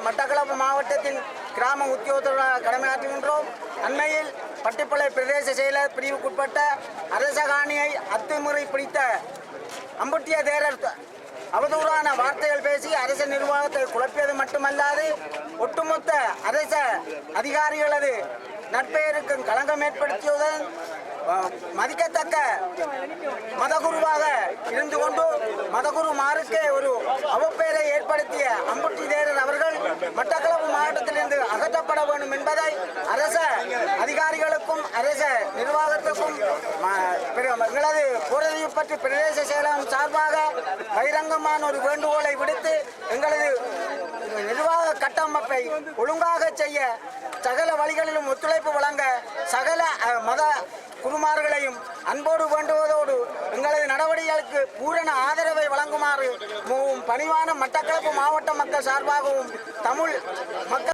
மட்டக்களப்பு மாவட்டத்தின் கிராம உத்தியோகத்தராக கடமையாற்றுகின்றோம். அண்மையில் பட்டிப்பளை பிரதேச செயலர் பிரிவுக்குட்பட்ட அரச காணியை அத்துமுறை பிடித்த அம்புட்டிய தேரர் அவதூறான வார்த்தைகள் பேசி அரச நிர்வாகத்தை குழப்பியது மட்டுமல்லாது ஒட்டுமொத்த அரச அதிகாரிகளது நட்பெயருக்கும் களங்கம் ஏற்படுத்தியதுடன் மதிக்கத்தக்க மதகுருவாக இருந்து கொண்டு மதகுருமாருக்கே ஒரு அவப்பெயரை ஏற்படுத்திய அம்புட்டி தேரர் அவர்கள் மட்டக்களப்பு மாவட்டத்திலிருந்து அகற்றப்பட வேண்டும் என்பதை அரச அதிகாரிகளுக்கும் அரச நிர்வாகத்துக்கும் எங்களது போரதிவு பற்றி பிரதேச செயலகம் சார்பாக பகிரங்கமான ஒரு வேண்டுகோளை விடுத்து எங்களது நிர்வாக கட்டமைப்பை ஒழுங்காக செய்ய சகல வழிகளிலும் ஒத்துழைப்பு வழங்க சகல மத குருமார்களையும் அன்போடு வேண்டுவதோடு எங்களது நடவடிக்கைகளுக்கு பூரண ஆதரவை வழங்குமாறு பணிவான மட்டக்களப்பு மாவட்ட மக்கள் சார்பாகவும் தமிழ் மக்கள்